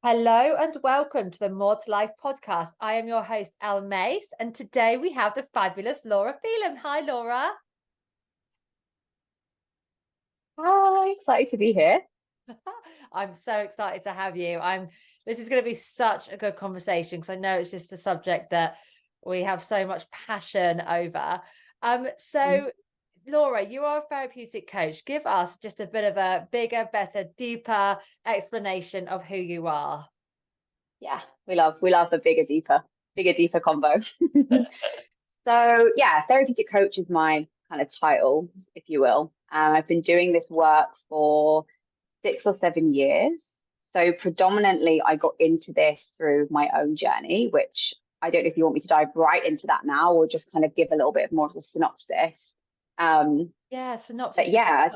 Hello and welcome to the More to Life podcast. I am your host, Elle Mace, and today we have the fabulous Laura Phelan. Hi, Laura. Hi, excited to be here. I'm so excited to have you. This is going to be such a good conversation because I know it's just a subject that we have so much passion over. Mm. So Laura, you are a therapeutic coach. Give us just a bit of a bigger, better, deeper explanation of who you are. Yeah, we love a bigger, deeper combo. So yeah, therapeutic coach is my kind of title, if you will. I've been doing this work for 6 or 7 years. So predominantly, I got into this through my own journey, which I don't know if you want me to dive right into that now or just kind of give a little bit more of a synopsis. Um, Yeah, but synopsis. yeah,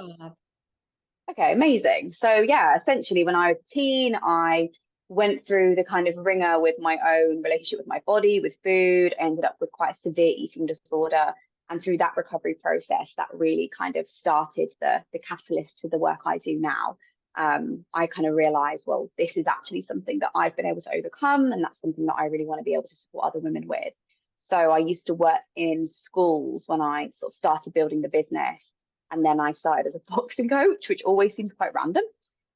Okay, amazing. So yeah, essentially when I was a teen, I went through the kind of ringer with my own relationship with my body, with food, ended up with quite a severe eating disorder. And through that recovery process, that really kind of started the catalyst to the work I do now. I kind of realized, well, this is actually something that I've been able to overcome, and that's something that I really want to be able to support other women with. So I used to work in schools when I sort of started building the business. And then I started as a boxing coach, which always seems quite random.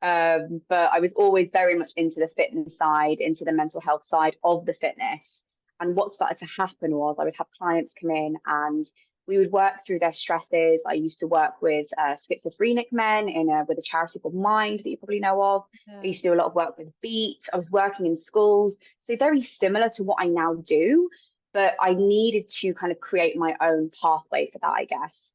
But I was always very much into the fitness side, into the mental health side of the fitness. And what started to happen was I would have clients come in and we would work through their stresses. I used to work with schizophrenic men with a charity called Mind that you probably know of. I Yeah. used to do a lot of work with Beat. I was working in schools. So very similar to what I now do, but I needed to kind of create my own pathway for that, I guess.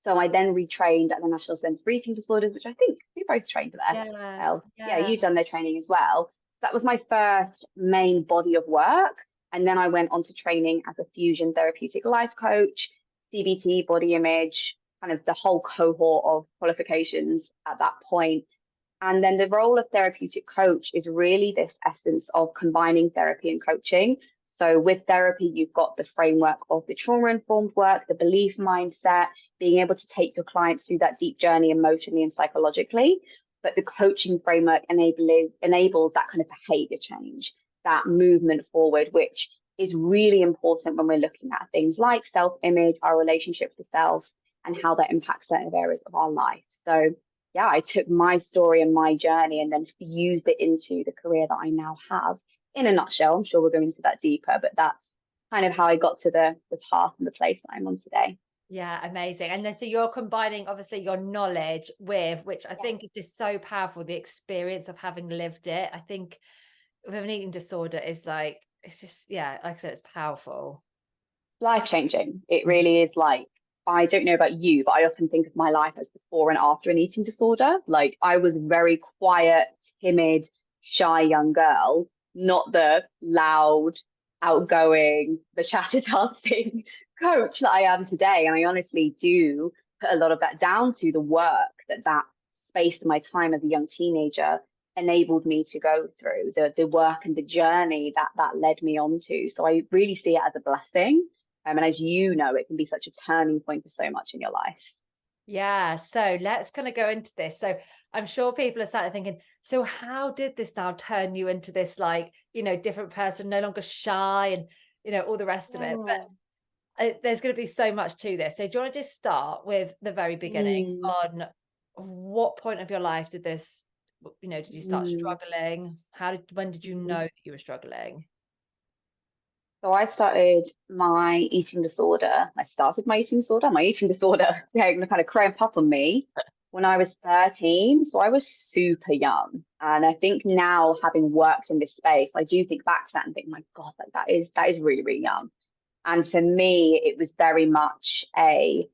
So I then retrained at the National Centre for Eating Disorders, which I think we both trained there. Yeah, Well, yeah, yeah. you've done their training as well. So that was my first main body of work. And then I went on to training as a fusion therapeutic life coach, CBT, body image, kind of the whole cohort of qualifications at that point. And then the role of therapeutic coach is really this essence of combining therapy and coaching. So with therapy, you've got the framework of the trauma-informed work, the belief mindset, being able to take your clients through that deep journey emotionally and psychologically. But the coaching framework enables that kind of behavior change, that movement forward, which is really important when we're looking at things like self-image, our relationship to self, and how that impacts certain areas of our life. So yeah, I took my story and my journey and then fused it into the career that I now have. In a nutshell, I'm sure we'll go into that deeper, but that's kind of how I got to the path and the place that I'm on today. Yeah, amazing. And then so you're combining obviously your knowledge with, which I Yeah. think is just so powerful, the experience of having lived it. I think with an eating disorder is like, it's just, yeah, like I said, it's powerful. Life changing. It Mhm. really is like, I don't know about you, but I often think of my life as before and after an eating disorder. Like I was very quiet, timid, shy young girl, not the loud, outgoing, the chatter dancing coach that I am today. And I honestly do put a lot of that down to the work that space in my time as a young teenager enabled me to go through the work and the journey that led me on to. So I really see it as a blessing. And as you know, it can be such a turning point for so much in your life. Yeah. So let's kind of go into this. So I'm sure people are sat there thinking, so how did this now turn you into this, like, different person, no longer shy and, all the rest of it? But Yeah. there's going to be so much to this. So do you want to just start with the very beginning Mm, on what point of your life did this, did you start mm, struggling? When did you know mm. that you were struggling? So I started my eating disorder. I started my eating disorder. My eating disorder kind of cramped up on me when I was 13. So I was super young. And I think now, having worked in this space, I do think back to that and think, my God, like that is really, really young. And for me, it was very much a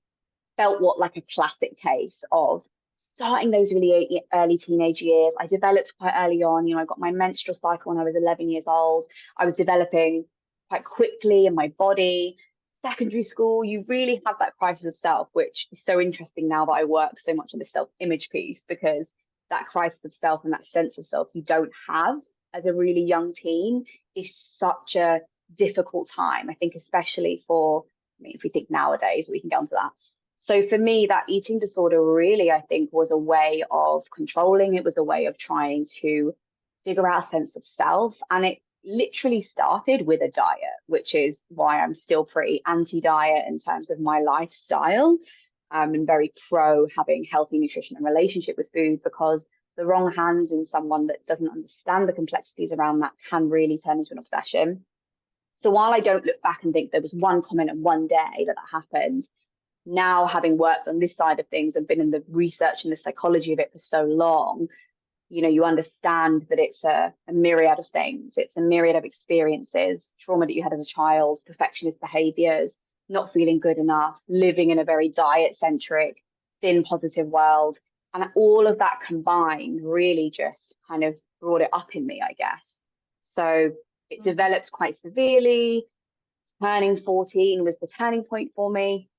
felt what like a classic case of starting those really early teenage years. I developed quite early on. I got my menstrual cycle when I was 11 years old. I was developing quite quickly in my body. Secondary school, you really have that crisis of self, which is so interesting now that I work so much on the self-image piece, because that crisis of self and that sense of self you don't have as a really young teen is such a difficult time. I think, especially for, I mean, if we think nowadays, but we can get onto that. So for me, that eating disorder really, I think, was a way of controlling. It was a way of trying to figure out a sense of self. And it literally started with a diet, which is why I'm still pretty anti-diet in terms of my lifestyle. And very pro having healthy nutrition and relationship with food, because the wrong hands in someone that doesn't understand the complexities around that can really turn into an obsession. So while I don't look back and think there was one comment and one day that happened, now having worked on this side of things and been in the research and the psychology of it for so long, you know, you understand that it's a myriad of things. It's a myriad of experiences, trauma that you had as a child, perfectionist behaviors, not feeling good enough, living in a very diet-centric, thin positive world. And all of that combined really just kind of brought it up in me, I guess. So it developed quite severely. Turning 14 was the turning point for me.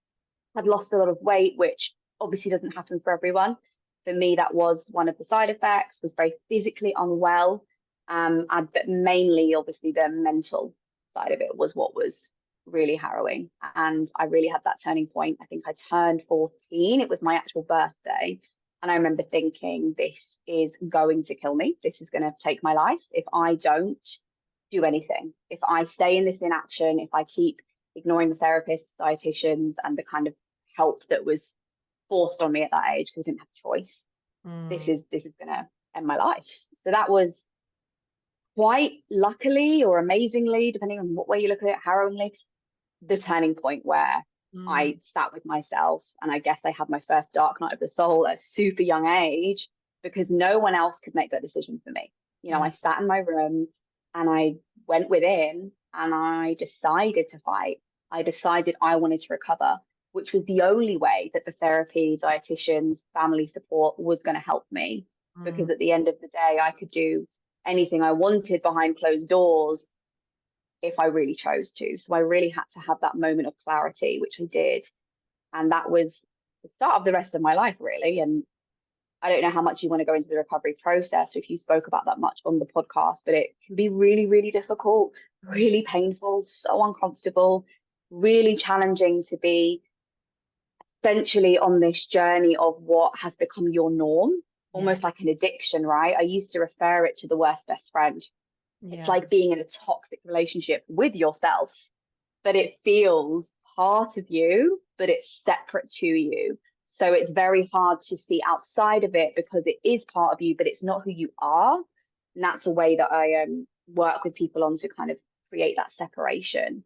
I'd lost a lot of weight, which obviously doesn't happen for everyone. For me, that was one of the side effects, was very physically unwell. But mainly, obviously, the mental side of it was what was really harrowing. And I really had that turning point. I think I turned 14. It was my actual birthday. And I remember thinking, this is going to kill me. This is going to take my life if I don't do anything. If I stay in this inaction, if I keep ignoring the therapists, dietitians, and the kind of help that was forced on me at that age, because I didn't have a choice. This is gonna end my life. So that was quite luckily or amazingly, depending on what way you look at it, harrowingly, the turning point where I sat with myself, and I guess I had my first dark night of the soul at a super young age, because no one else could make that decision for me. You know, I sat in my room and I went within and I decided to fight. I decided I wanted to recover, which was the only way that the therapy, dietitians, family support was going to help me. Because at the end of the day, I could do anything I wanted behind closed doors if I really chose to. So I really had to have that moment of clarity, which I did. And that was the start of the rest of my life, really. And I don't know how much you want to go into the recovery process, or if you spoke about that much on the podcast, but it can be really, really difficult, really painful, so uncomfortable, really challenging to be essentially on this journey of what has become your norm, almost like an addiction, right? I used to refer it to the worst best friend. It's like being in a toxic relationship with yourself, but it feels part of you, but it's separate to you. So it's very hard to see outside of it because it is part of you, but it's not who you are. And that's a way that I work with people on to kind of create that separation.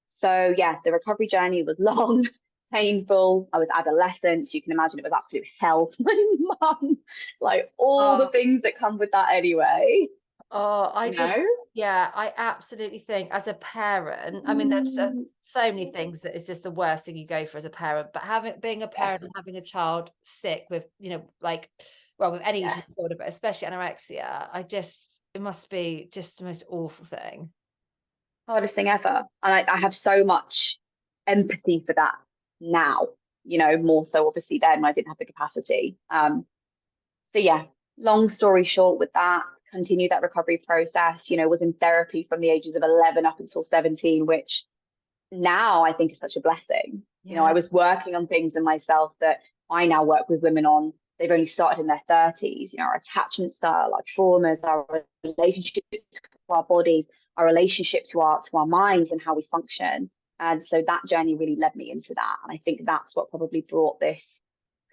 So yeah, the recovery journey was long, painful. I was adolescent, so you can imagine it was absolute hell for my mum, like all the things that come with that anyway. I absolutely think as a parent, I mean, there's so many things that is just the worst thing you go for as a parent, but being a parent and having a child sick with, you know, like, well, with any eating disorder, but especially anorexia, it must be just the most awful thing. Hardest thing ever. And I have so much empathy for that now, you know, more so obviously then when I didn't have the capacity. So yeah, long story short with that, continued that recovery process, you know, was in therapy from the ages of 11 up until 17, which now I think is such a blessing. You know, I was working on things in myself that I now work with women on. They've only started in their 30s, you know, our attachment style, our traumas, our relationship to our bodies, our relationship to our minds and how we function. And so that journey really led me into that. And I think that's what probably brought this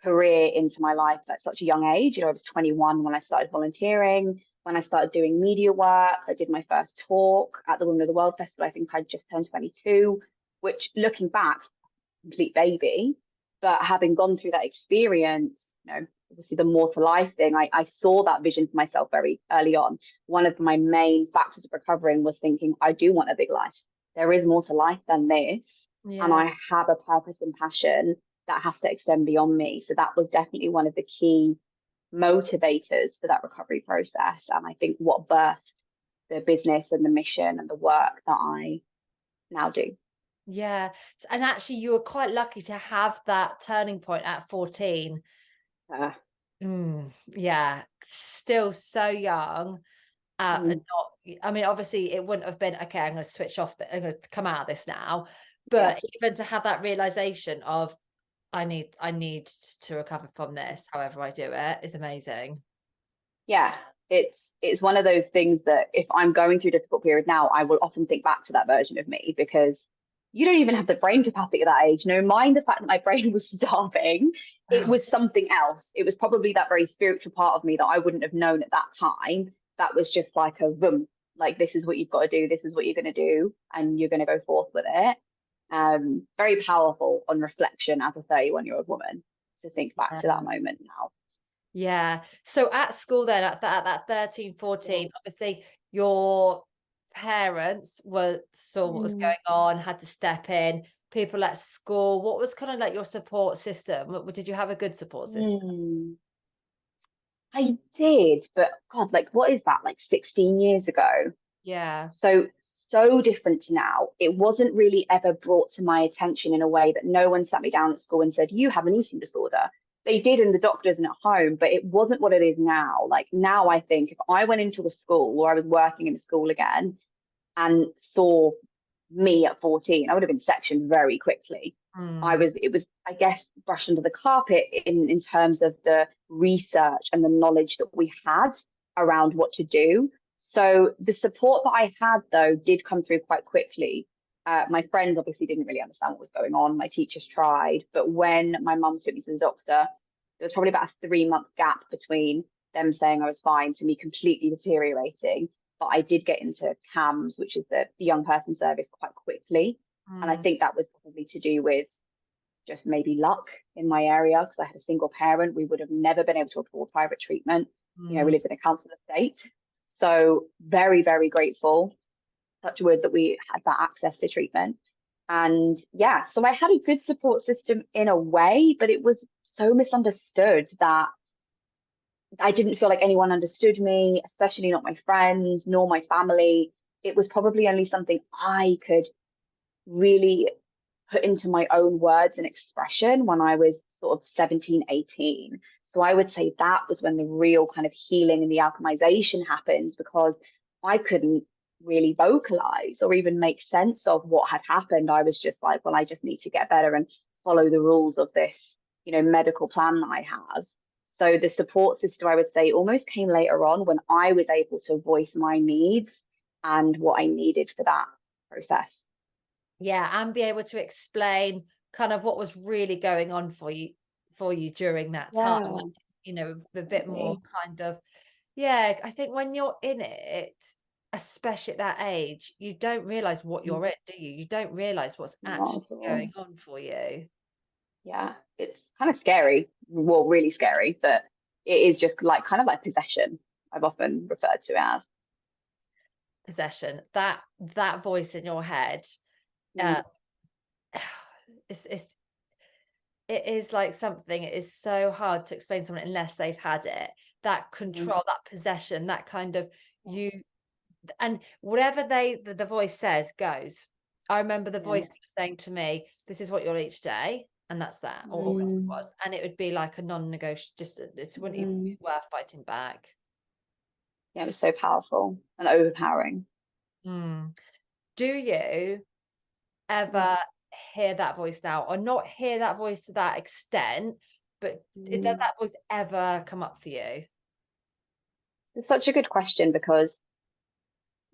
career into my life at such a young age. You know, I was 21 when I started volunteering. When I started doing media work, I did my first talk at the Women of the World Festival. I think I just turned 22, which looking back, complete baby. But having gone through that experience, you know, obviously the more to life thing, I saw that vision for myself very early on. One of my main factors of recovering was thinking, I do want a big life. There is more to life than this. And I have a purpose and passion that has to extend beyond me. So that was definitely one of the key motivators for that recovery process. And I think what birthed the business and the mission and the work that I now do. Yeah. And actually you were quite lucky to have that turning point at 14. Yeah. Still so young. And not, I mean, obviously it wouldn't have been, okay, I'm going to switch off, I'm going to come out of this now. But even to have that realization of, I need to recover from this, however I do it, is amazing. Yeah, it's one of those things that if I'm going through a difficult period now, I will often think back to that version of me, because you don't even have the brain capacity at that age. Mind the fact that my brain was starving. It was something else. It was probably that very spiritual part of me that I wouldn't have known at that time. That was just like a boom, like, this is what you've got to do. This is what you're going to do. And you're going to go forth with it. Very powerful on reflection as a 31-year-old woman to think back to that moment now. Yeah. So at school then, at that 13, 14, obviously your parents saw what was going on, had to step in, people at school. What was kind of like your support system? Did you have a good support system? I did, but God, like, what is that? Like 16 years ago. Yeah. So different to now. It wasn't really ever brought to my attention in a way that no one sat me down at school and said, you have an eating disorder. They did in the doctors and at home, but it wasn't what it is now. Like, now I think if I went into a school, or I was working in a school again and saw me at 14, I would have been sectioned very quickly. It was, I guess, brushed under the carpet in terms of the research and the knowledge that we had around what to do. So the support that I had, though, did come through quite quickly. My friends obviously didn't really understand what was going on. My teachers tried. But when my mum took me to the doctor, there was probably about a 3-month gap between them saying I was fine to me completely deteriorating. But I did get into CAMS, which is the young person service, quite quickly. And I think that was probably to do with just maybe luck in my area, because I had a single parent. We would have never been able to afford private treatment. We lived in a council estate. So very, very grateful, touch wood, that we had that access to treatment. And yeah, so I had a good support system in a way, but it was so misunderstood that I didn't feel like anyone understood me, especially not my friends, nor my family. It was probably only something I could really put into my own words and expression when I was sort of 17, 18. So I would say that was when the real kind of healing and the alchemization happened, because I couldn't really vocalize or even make sense of what had happened. I was just like, well, I just need to get better and follow the rules of this, medical plan that I have. So the support system, I would say, almost came later on, when I was able to voice my needs and what I needed for that process. Yeah, and be able to explain kind of what was really going on for you during that time. A bit more kind of, yeah, I think when you're in it, especially at that age, you don't realize what you're in, do you? You don't realize what's actually going on for you. Yeah, it's kind of scary. Well, really scary, but it is just like kind of like possession, I've often referred to it as. Possession, that voice in your head, it is like something. It is so hard to explain to someone unless they've had it. That control, that possession, that kind of you, and whatever the voice says goes. I remember the voice saying to me, "This is what you'll eat today," and that's that, or whatever it was, and it would be like a non-negotiable. Just it wouldn't even be worth fighting back. Yeah, it was so powerful and overpowering. Do you ever hear that voice now, or not hear that voice to that extent, but does that voice ever come up for you? It's such a good question, because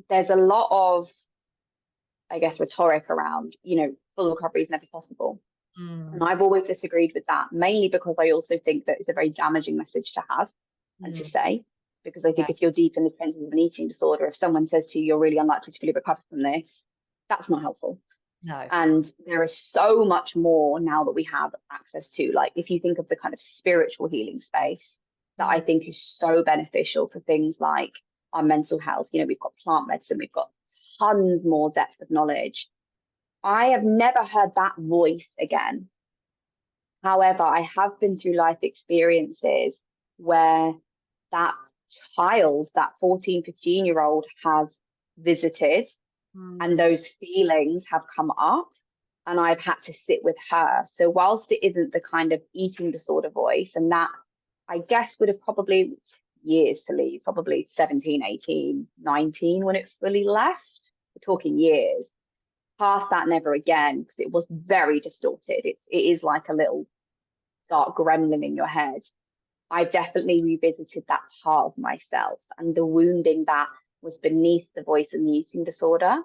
there's a lot of, I guess, rhetoric around, full recovery is never possible. And I've always disagreed with that, mainly because I also think that it's a very damaging message to have and to say. Because I think if you're deep in the trenches of an eating disorder, if someone says to you, you're really unlikely to fully recover from this, that's not helpful. No. And there is so much more now that we have access to. Like, if you think of the kind of spiritual healing space, that I think is so beneficial for things like our mental health. We've got plant medicine, we've got tons more depth of knowledge. I have never heard that voice again. However, I have been through life experiences where that child, that 14, 15-year-old, has visited, and those feelings have come up, and I've had to sit with her. So whilst it isn't the kind of eating disorder voice, and that I guess would have probably years to leave, probably 17, 18, 19 when it fully left. We're talking years. Past that, never again, because it was very distorted. It is like a little dark gremlin in your head. I definitely revisited that part of myself and the wounding that was beneath the voice and the eating disorder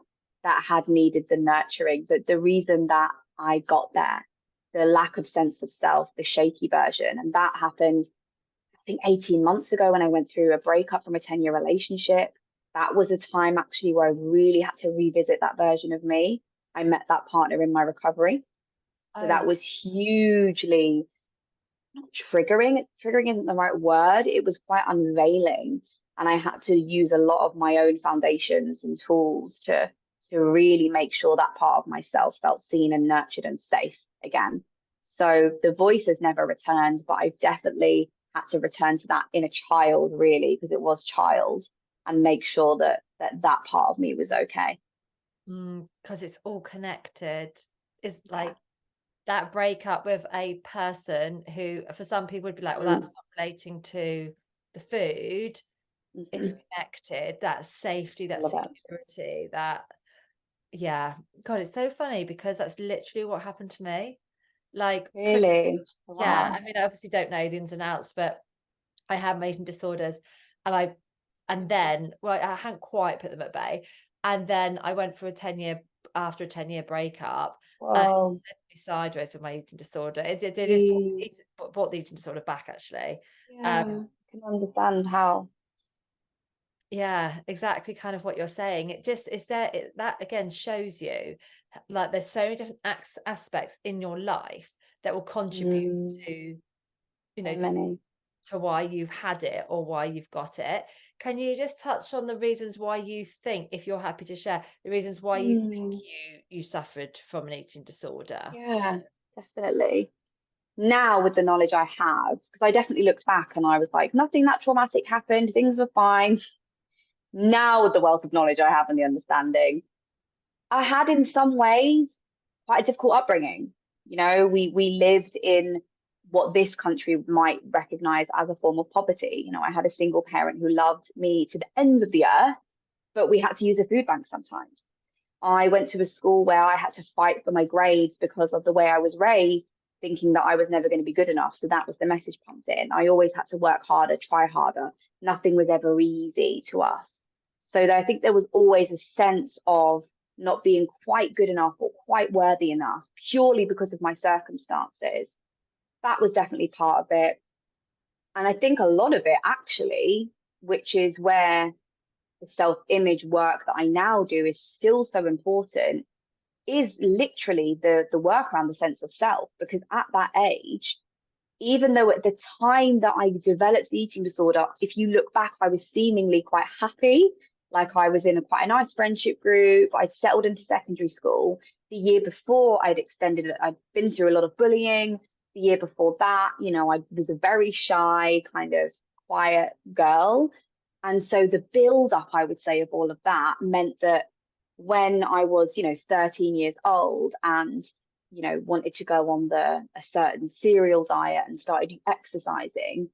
that had needed the nurturing. The reason that I got there, the lack of sense of self, the shaky version. And that happened, I think, 18 months ago when I went through a breakup from a 10-year relationship. That was a time actually where I really had to revisit that version of me. I met that partner in my recovery. So Oh, that was hugely, not triggering, triggering isn't the right word. It was quite unveiling. And I had to use a lot of my own foundations and tools to really make sure that part of myself felt seen and nurtured and safe again. So the voice has never returned, but I've definitely had to return to that inner child, really, because it was child, and make sure that part of me was okay. because it's all connected. It's Yeah. like that breakup with a person who, for some people, would be like, well, that's Mm. not relating to the food. It's Hmm. connected. That safety, I that love it. security, that, yeah. God, it's so funny because that's literally what happened to me. Like, pretty Really? much, yeah. Wow. I mean, I obviously don't know the ins and outs, but I have eating disorders, and and then, well, I hadn't quite put them at bay. And then I went for after a 10-year breakup, and it Whoa. sent me sideways with my eating disorder. It is Geez. brought the eating disorder back, actually. Yeah, Um, I can understand how. yeah, exactly kind of what you're saying. It just is there, that again shows you like there's so many different aspects in your life that will contribute Mm, to, you so know, many. to why you've had it or why you've got it. Can you just touch on the reasons why you think, if you're happy to share, the reasons why you think Mm, you suffered from an eating disorder? yeah, definitely. Now, with the knowledge I have, because I definitely looked back and I was like, nothing that traumatic happened, things were fine. Now, with the wealth of knowledge I have and the understanding, I had in some ways quite a difficult upbringing. You know, we lived in what this country might recognize as a form of poverty. You know, I had a single parent who loved me to the ends of the earth, but we had to use a food bank sometimes. I went to a school where I had to fight for my grades because of the way I was raised, thinking that I was never going to be good enough. So that was the message pumped in. I always had to work harder, try harder. Nothing was ever easy to us. So I think there was always a sense of not being quite good enough or quite worthy enough purely because of my circumstances. That was definitely part of it. And I think a lot of it actually, which is where the self-image work that I now do is still so important, is literally the work around the sense of self. Because at that age, even though at the time that I developed the eating disorder, if you look back, I was seemingly quite happy. Like I was in quite a nice friendship group. I'd settled into secondary school. The year before, I'd been through a lot of bullying. The year before that, you know, I was a very shy, kind of quiet girl. And so the build up, I would say, of all of that meant that when I was, you know, 13 years old and, you know, wanted to go on a certain cereal diet and started exercising,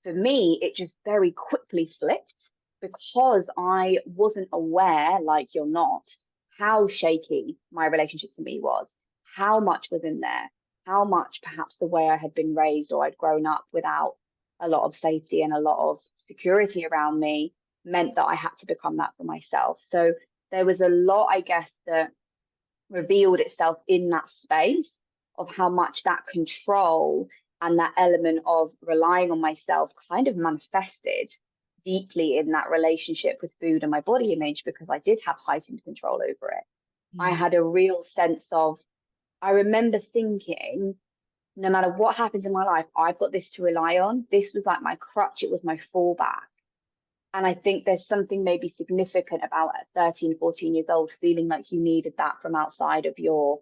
for me, it just very quickly flipped because I wasn't aware, like you're not, how shaky my relationship to me was, how much was in there, how much perhaps the way I had been raised or I'd grown up without a lot of safety and a lot of security around me meant that I had to become that for myself. So there was a lot, I guess, that revealed itself in that space of how much that control and that element of relying on myself kind of manifested deeply in that relationship with food and my body image because I did have heightened control over it. I Mm. had a real sense of, I remember thinking, no matter what happens in my life, I've got this to rely on. This was like my crutch, it was my fallback. And I think there's something maybe significant about at 13, 14 years old, feeling like you needed that from outside of your,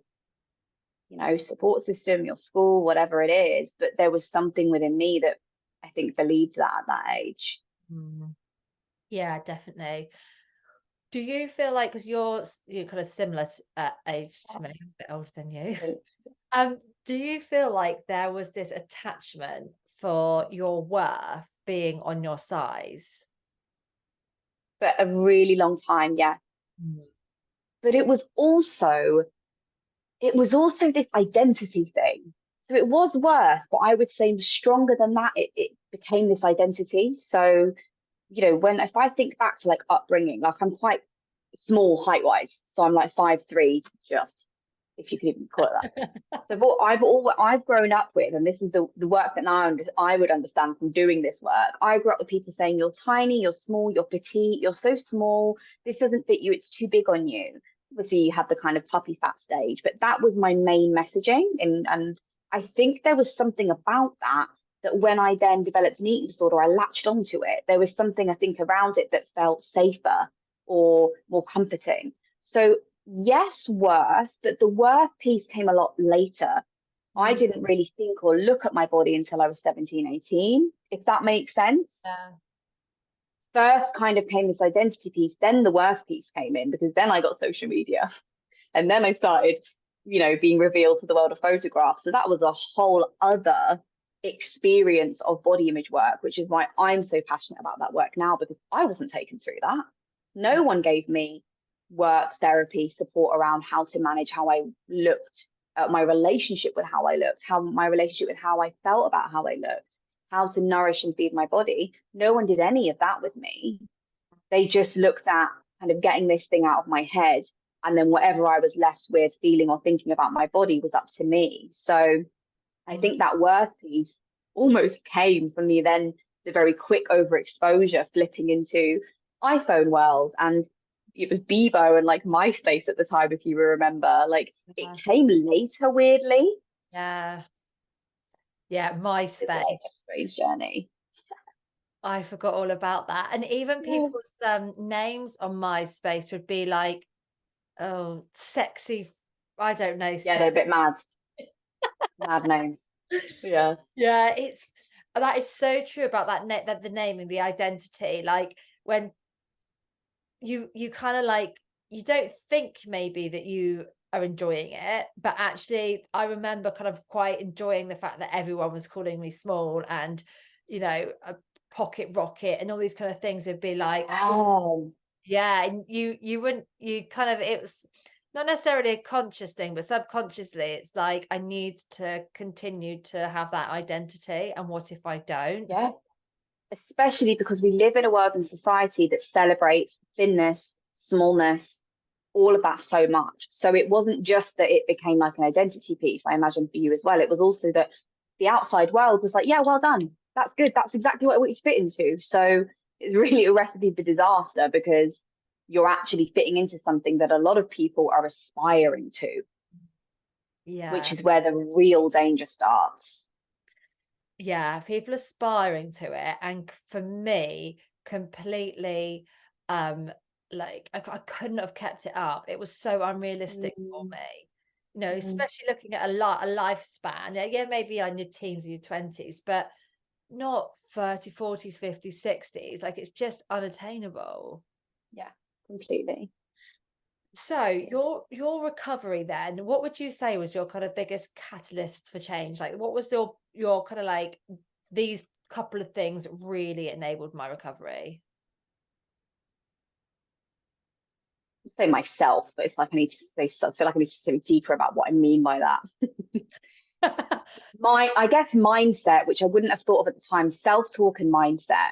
you know, support system, your school, whatever it is. But there was something within me that I think believed that at that age. Mm. Yeah, definitely. Do you feel like, because you're kind of similar age to me, a bit older than you, do you feel like there was this attachment for your worth being on your size? For a really long time, yeah. Mm. But it was also this identity thing. So it was worth, but I would say stronger than that, it became this identity. So, you know, if I think back to like upbringing, like I'm quite small height wise. So I'm like 5'3", just, if you could even call it that. So what I've grown up with, and this is the work that now I would understand from doing this work. I grew up with people saying, you're tiny, you're small, you're petite, you're so small, this doesn't fit you, it's too big on you. Obviously you have the kind of puppy fat stage, but that was my main messaging. And I think there was something about that when I then developed an eating disorder, I latched onto it. There was something, I think, around it that felt safer or more comforting. So yes, worth, but the worth piece came a lot later. I didn't really think or look at my body until I was 17, 18, if that makes sense. Yeah. First kind of came this identity piece, then the worth piece came in, because then I got social media. And then I started, you know, being revealed to the world of photographs. So that was a whole other experience of body image work, which is why I'm so passionate about that work now, because I wasn't taken through that. No one gave me work, therapy, support around how to manage how I looked, my relationship with how I looked, how my relationship with how I felt about how I looked, how to nourish and feed my body. No one did any of that with me. They just looked at kind of getting this thing out of my head. And then whatever I was left with feeling or thinking about my body was up to me. So I think that worth piece almost came from the very quick overexposure flipping into iPhone world. And it was Bebo and like MySpace at the time, if you remember. Like it came later, weirdly. Yeah. Yeah, It's MySpace. like a strange journey. I forgot all about that. And even people's names on MySpace would be like, oh, sexy, I don't know. Yeah, they're a bit mad. Mad names. Yeah. Yeah, that is so true about that the name and the identity. Like when you kind of like, you don't think maybe that you are enjoying it, but actually I remember kind of quite enjoying the fact that everyone was calling me small and, you know, a pocket rocket and all these kind of things would be like, Oh, yeah, and you wouldn't, you kind of, it was not necessarily a conscious thing, but subconsciously it's like, I need to continue to have that identity, and what if I don't? yeah. Especially because we live in a world and society that celebrates thinness, smallness, all of that so much. So it wasn't just that it became like an identity piece, I imagine for you as well. It was also that the outside world was like, yeah, well done. That's good. That's exactly what I want you to fit into. So it's really a recipe for disaster, because you're actually fitting into something that a lot of people are aspiring to, which Yeah. is where the real danger starts. Yeah, people aspiring to it, and for me, completely, like I couldn't have kept it up. It was so unrealistic for Mm, me. You know, mm. especially looking at a lifespan. Yeah, yeah, maybe in your teens or your 20s, but not 30, 40s, 50s, 60s. Like it's just unattainable. Yeah, completely. So your recovery then, what would you say was your kind of biggest catalyst for change? Like what was your kind of like, these couple of things really enabled my recovery? Say myself, but it's like I need to say, I feel like I need to say deeper about what I mean by that. I guess mindset, which I wouldn't have thought of at the time, self-talk and mindset.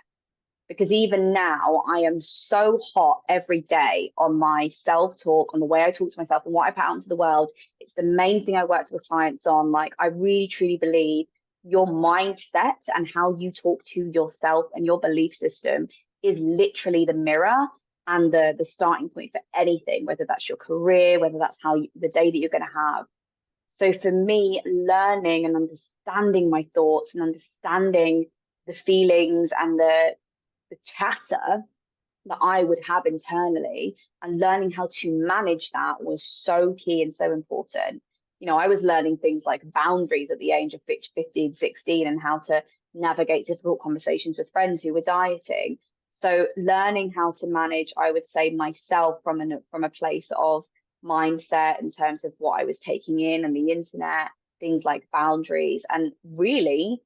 Because even now I am so hot every day on my self-talk, on the way I talk to myself and what I put out into the world. It's the main thing I work with clients on. Like I really truly believe your mindset and how you talk to yourself and your belief system is literally the mirror and the starting point for anything, whether that's your career, whether that's the day that you're going to have. So for me, learning and understanding my thoughts and understanding the feelings and the chatter that I would have internally, and learning how to manage that was so key and so important. You know, I was learning things like boundaries at the age of 15, 16, and how to navigate difficult conversations with friends who were dieting. So learning how to manage, I would say, myself from a place of mindset in terms of what I was taking in and the internet, things like boundaries, and really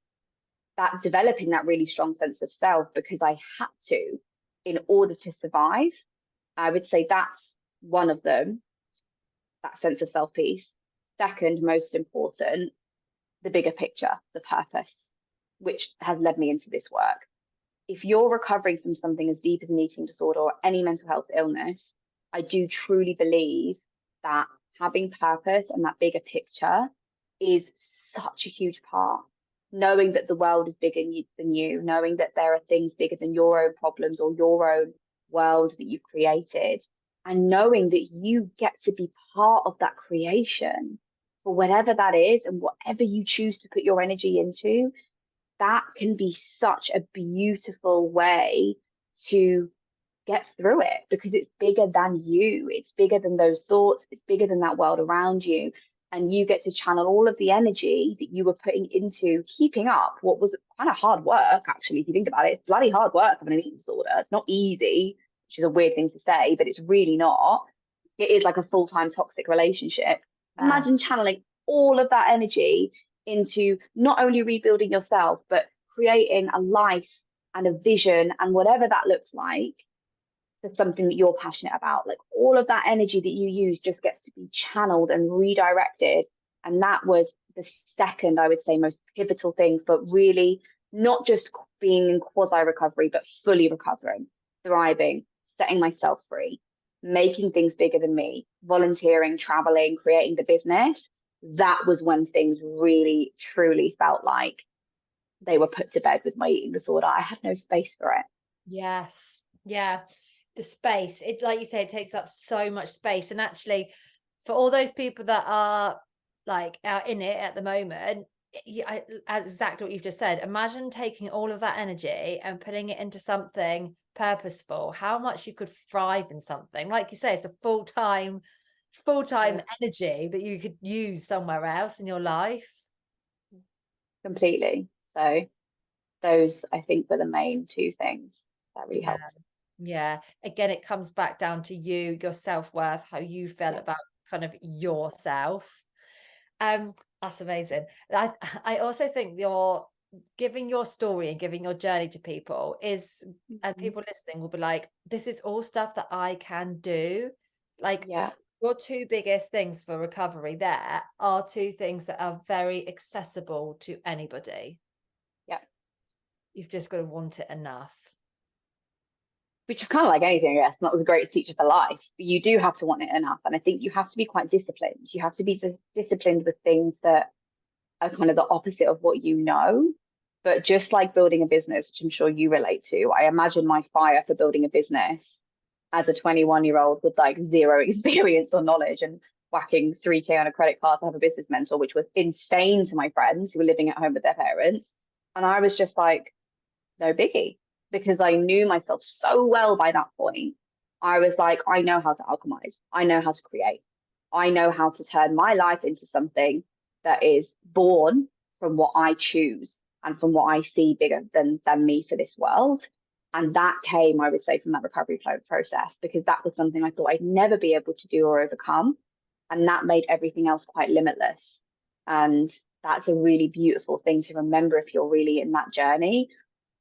that developing that really strong sense of self, because I had to in order to survive. I would say that's one of them, that sense of self piece. Second, most important, the bigger picture, the purpose, which has led me into this work. If you're recovering from something as deep as an eating disorder or any mental health illness, I do truly believe that having purpose and that bigger picture is such a huge part. Knowing that the world is bigger than you, knowing that there are things bigger than your own problems or your own world that you've created, and knowing that you get to be part of that creation for whatever that is and whatever you choose to put your energy into, that can be such a beautiful way to get through it, because it's bigger than you. It's bigger than those thoughts. It's bigger than that world around you. And you get to channel all of the energy that you were putting into keeping up what was kind of hard work, actually, if you think about it. It's bloody hard work having an eating disorder. It's not easy, which is a weird thing to say, but it's really not. It is like a full-time toxic relationship. Imagine channeling all of that energy into not only rebuilding yourself, but creating a life and a vision and whatever that looks like for something that you're passionate about. Like, all of that energy that you use just gets to be channeled and redirected. And that was the second, I would say, most pivotal thing for really not just being in quasi recovery, but fully recovering, thriving, setting myself free, making things bigger than me, volunteering, traveling, creating the business. That was when things really, truly felt like they were put to bed with my eating disorder. I had no space for it. Yes. Yeah. The space, it, like you say, it takes up so much space. And actually, for all those people that are like out in it at the moment, as exactly what you've just said, imagine taking all of that energy and putting it into something purposeful, how much you could thrive in something. Like you say, it's a full-time energy that you could use somewhere else in your life. Completely. So those, I think, were the main two things that really helped. Yeah. Again, it comes back down to you, your self-worth, how you feel about kind of yourself. That's amazing. I also think you're giving your story and giving your journey to people is, and people listening will be like, this is all stuff that I can do. Like, your two biggest things for recovery there are two things that are very accessible to anybody. Yeah. You've just got to want it enough. Which is kind of like anything, I guess. Not the greatest teacher for life, but you do have to want it enough. And I think you have to be quite disciplined. You have to be disciplined with things that are kind of the opposite of what you know. But just like building a business, which I'm sure you relate to, I imagine my fire for building a business as a 21-year-old with like zero experience or knowledge and whacking 3K on a credit card to have a business mentor, which was insane to my friends who were living at home with their parents. And I was just like, no biggie, because I knew myself so well by that point. I was like, I know how to alchemize. I know how to create. I know how to turn my life into something that is born from what I choose and from what I see bigger than me for this world. And that came, I would say, from that recovery process, because that was something I thought I'd never be able to do or overcome. And that made everything else quite limitless. And that's a really beautiful thing to remember if you're really in that journey.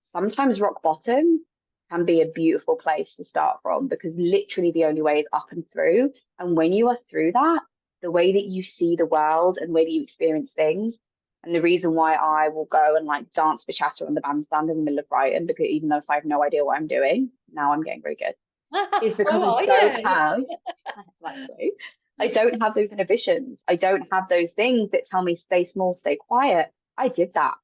Sometimes rock bottom can be a beautiful place to start from, because literally the only way is up and through. And when you are through that, the way that you see the world and the way that you experience things, and the reason why I will go and like dance for chatter on the bandstand in the middle of Brighton, because even though if I have no idea what I'm doing, now I'm getting very good, is because I don't have, actually, I don't have those inhibitions. I don't have those things that tell me stay small, stay quiet. I did that.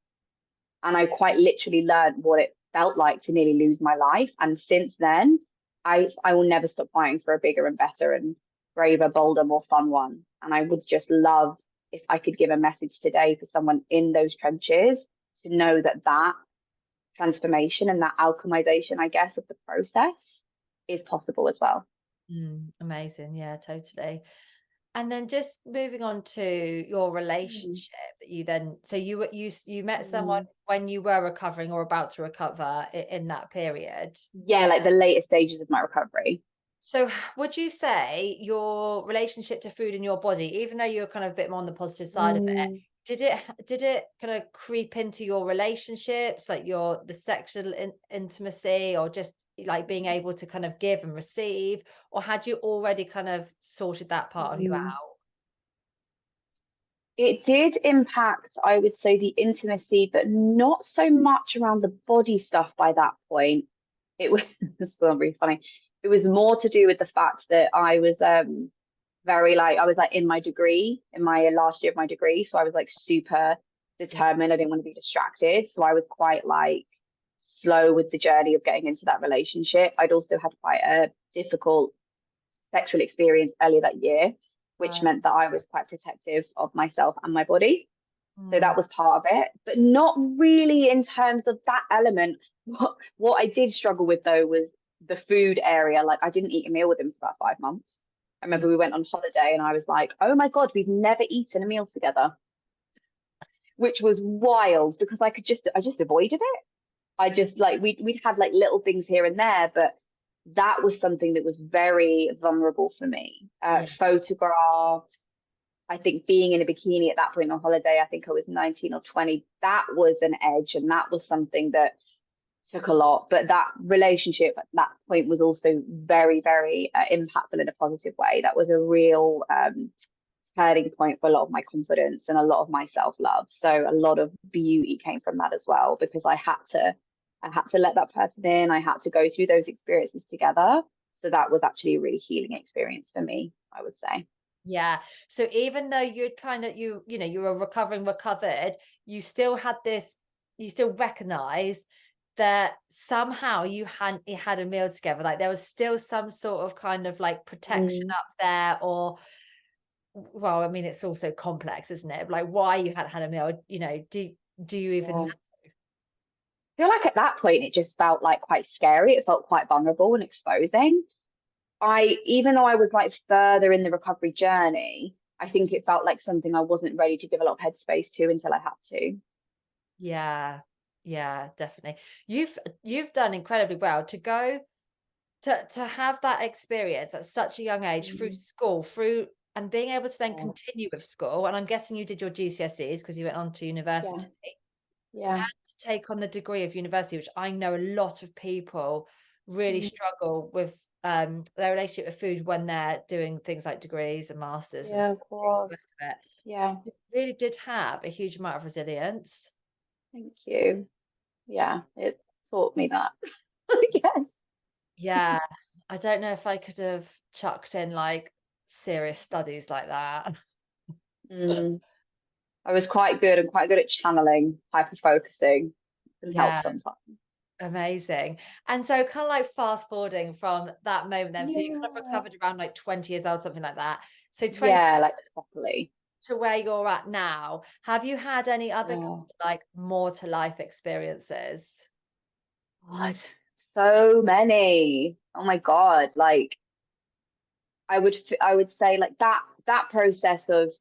And I quite literally learned what it felt like to nearly lose my life. And since then, I will never stop fighting for a bigger and better and braver, bolder, more fun one. And I would just love if I could give a message today for someone in those trenches to know that that transformation and that alchemization, I guess, of the process is possible as well. Amazing. Yeah, totally. And then just moving on to your relationship that you then, so you met someone when you were recovering or about to recover in that period. Yeah, like the later stages of my recovery. So would you say your relationship to food in your body, even though you're kind of a bit more on the positive side of it, did it kind of creep into your relationships, like the sexual intimacy, or just like being able to kind of give and receive, or had you already kind of sorted that part of you out? It did impact, I would say, the intimacy, but not so much around the body stuff by that point. It was this is really funny. It was more to do with the fact that I was very like I was like in my degree, in my last year of my degree. So I was like super Yeah. determined. I didn't want to be distracted. So I was quite like slow with the journey of getting into that relationship. I'd also had quite a difficult sexual experience earlier that year, which Right. meant that I was quite protective of myself and my body. So Mm. that was part of it, but not really in terms of that element. What I did struggle with though was the food area. Like I didn't eat a meal with him for about 5 months. I remember we went on holiday and I was like, oh my God, we've never eaten a meal together, which was wild because I just avoided it. I just like we'd had like little things here and there, but that was something that was very vulnerable for me. Yeah. Photographs, I think being in a bikini at that point on holiday, I think I was 19 or 20, that was an edge and that was something that took a lot. But that relationship at that point was also very, very impactful in a positive way. That was a real turning point for a lot of my confidence and a lot of my self-love. So a lot of beauty came from that as well because I had to let that person in. I had to go through those experiences together. So that was actually a really healing experience for me, I would say. Yeah. So even though you'd kind of you know, you were recovered, you still had this, you still recognize that somehow you had a meal together. Like there was still some sort of kind of like protection Mm, up there, or well, I mean, it's also complex, isn't it? Like why you hadn't had a meal, you know, do you even yeah. I feel like at that point it just felt like quite scary. It felt quite vulnerable and exposing. Even though I was like further in the recovery journey, I think it felt like something I wasn't ready to give a lot of headspace to until I had to. Yeah. Yeah, definitely. You've done incredibly well to go to have that experience at such a young age through Mm, school, through and being able to then yeah, continue with school. And I'm guessing you did your GCSEs because you went on to yeah, university yeah. to take on the degree of university, which I know a lot of people really Mm, struggle with their relationship with food when they're doing things like degrees and masters and yeah, of studying the course. rest of it. So Yeah, you really did have a huge amount of resilience. thank you. Yeah, it taught me that. Yes. Yeah, I don't know if I could have chucked in like serious studies like that. Mm, I was quite good at channeling, hyper focusing. Can help Yeah, sometimes. amazing. And so kind of like fast forwarding from that moment then, so you kind of Yeah. recovered around like 20 years old, something like that. So 20 Yeah, like properly. to where you're at now, have you had any other kind Yeah. of like more to life experiences? God, so many. Oh my God. Like I would say like that process of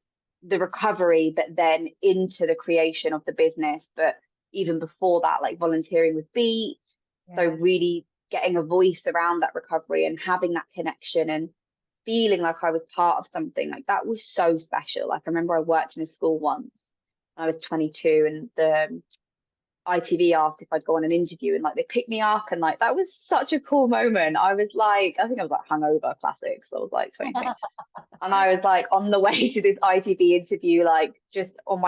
the recovery, but then into the creation of the business. But even before that, like volunteering with Beat. So Yeah. really getting a voice around that recovery and having that connection and feeling like I was part of something like that was so special. Like I remember I worked in a school once. I was 22 and the ITV asked if I'd go on an interview and like they picked me up and like that was such a cool moment. I was like, I think I was like hungover classics. So I was like 22. And I was like on the way to this ITV interview, like just on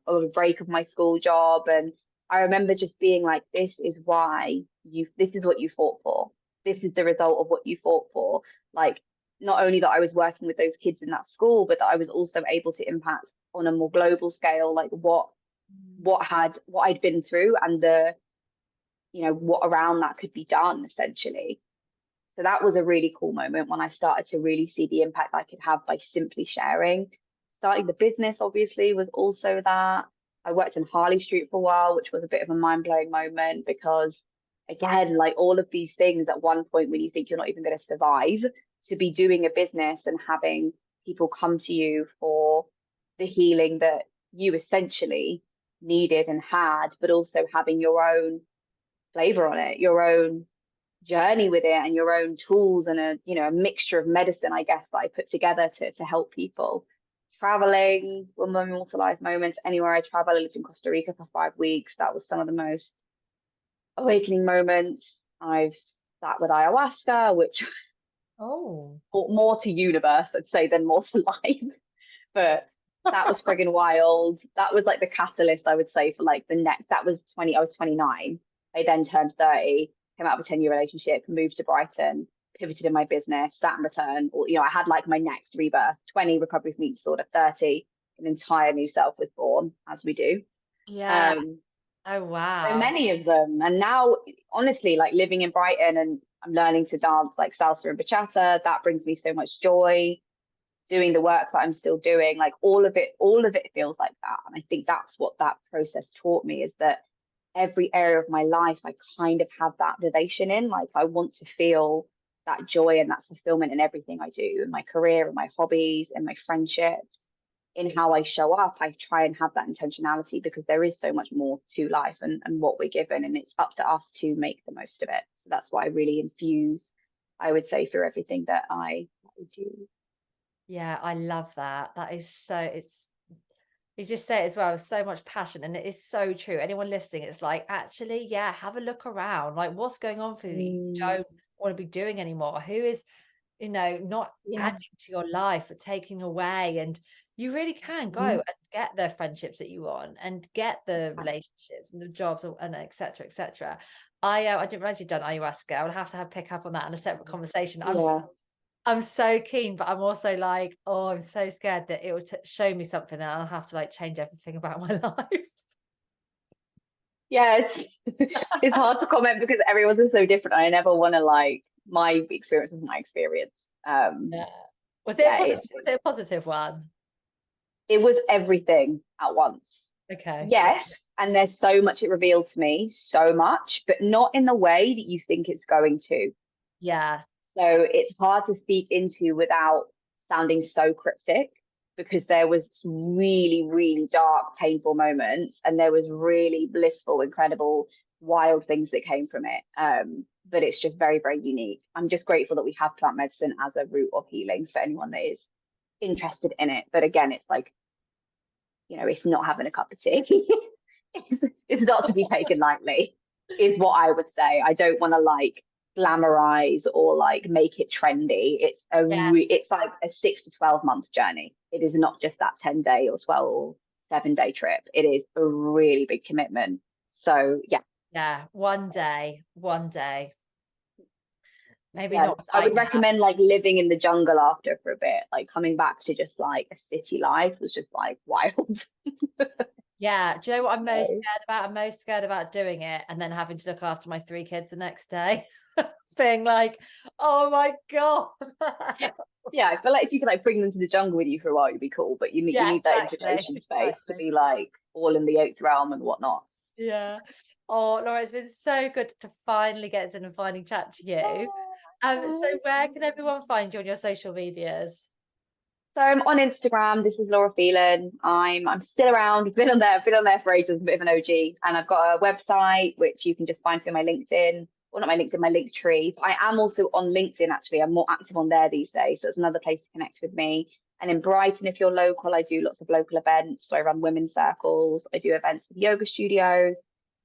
a break of my school job. And I remember just being like, this is what you fought for. This is the result of what you fought for. Like, not only that I was working with those kids in that school, but that I was also able to impact on a more global scale, like what I'd been through and what around that could be done essentially. So that was a really cool moment when I started to really see the impact I could have by simply sharing. Starting the business obviously was also that. I worked in Harley Street for a while, which was a bit of a mind-blowing moment because again, like all of these things at one point when you think you're not even going to survive, to be doing a business and having people come to you for the healing that you essentially needed and had, but also having your own flavor on it, your own journey with it and your own tools and a mixture of medicine, I guess, that I put together to help people. Traveling were my more to life moments. Anywhere I travel, I lived in Costa Rica for 5 weeks. That was some of the most awakening moments. I've sat with ayahuasca, which Oh, more to universe, I'd say, than more to life. But That was friggin' wild. That was like the catalyst, I would say, for like the next, that was 20, I was 29. I then turned 30, came out of a 10-year relationship, moved to Brighton, pivoted in my business, sat and return, or, I had like my next rebirth, 20, recovery from eating disorder, 30, an entire new self was born, as we do. Yeah. Um, Oh, so wow. many of them. And now, honestly, like living in Brighton and I'm learning to dance like salsa and bachata, that brings me so much joy. Doing the work that I'm still doing, like all of it feels like that. And I think that's what that process taught me, is that every area of my life I kind of have that relation in. Like I want to feel that joy and that fulfillment in everything I do, in my career, in my hobbies, in my friendships, in how I show up. I try and have that intentionality because there is so much more to life and what we're given, and it's up to us to make the most of it. So that's why I really infuse, I would say, through everything that I do. Yeah, I love that. That is so, you just say it as well with so much passion, and it is so true. Anyone listening, it's like, actually, yeah, have a look around. Like, what's going on for you that you Mm, don't want to be doing anymore? Who is, not yeah. adding to your life or taking away? And you really can go Mhm. and get the friendships that you want and get the relationships and the jobs and et cetera, et cetera. I didn't realize you'd done ayahuasca. I would have to pick up on that in a separate conversation. Yeah. I'm so keen, but I'm also like, oh, I'm so scared that it will show me something and I'll have to like change everything about my life. Yeah, it's it's hard to comment because everyone's is so different. I never want to like my experience is my experience. Yeah. Was it a Yeah, positive, was it a positive one? it was everything at once. Okay, good. Yes, and there's so much it revealed to me, so much, but not in the way that you think it's going to. Yeah, So it's hard to speak into without sounding so cryptic, because there was really, really dark, painful moments, and there was really blissful, incredible, wild things that came from it. But it's just very, very unique. I'm just grateful that we have plant medicine as a route of healing for anyone that is interested in it. But again, it's like, it's not having a cup of tea. it's not to be taken lightly, is what I would say. I don't want to like glamorize or like make it trendy. yeah, It's like a 6 to 12 month journey. It is not just that 10 day or 7 day trip. It is a really big commitment. So yeah, yeah. One day. Maybe yeah, not I right would now. recommend like living in the jungle after for a bit. Like coming back to just like a city life was just like wild. Yeah. Do you know what I'm most So, scared about? I'm most scared about doing it and then having to look after my 3 kids the next day. Being like, oh my God. yeah, I feel like if you could like bring them to the jungle with you for a while, you'd be cool. But you Yeah, need that exactly. integration space to Exactly. be like all in the eighth realm and whatnot. Yeah. Oh, Laura, it's been so good to finally get in and finally chat to you. So where can everyone find you on your social medias? So I'm on Instagram. This is Laura Phelan. I'm still around. Been on there for ages. A bit of an OG. And I've got a website which you can just find through my LinkedIn. Well, not my LinkedIn, my Linktree. I am also on LinkedIn actually. I'm more active on there these days. So it's another place to connect with me. And in Brighton, if you're local, I do lots of local events. So I run women's circles. I do events with yoga studios.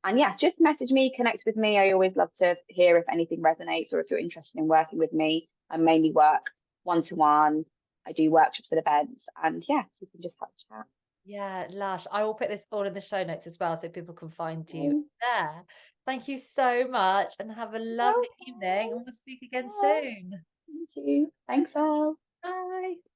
And yeah, just message me, connect with me. I always love to hear if anything resonates or if you're interested in working with me. I mainly work one-to-one. I do workshops and events, and yeah, so you can just have a chat. Yeah, lush. I will put this all in the show notes as well so people can find you Mm, there. Thank you so much and have a lovely evening, and we'll speak again welcome. soon. Thank you. Thanks, Elle. Bye.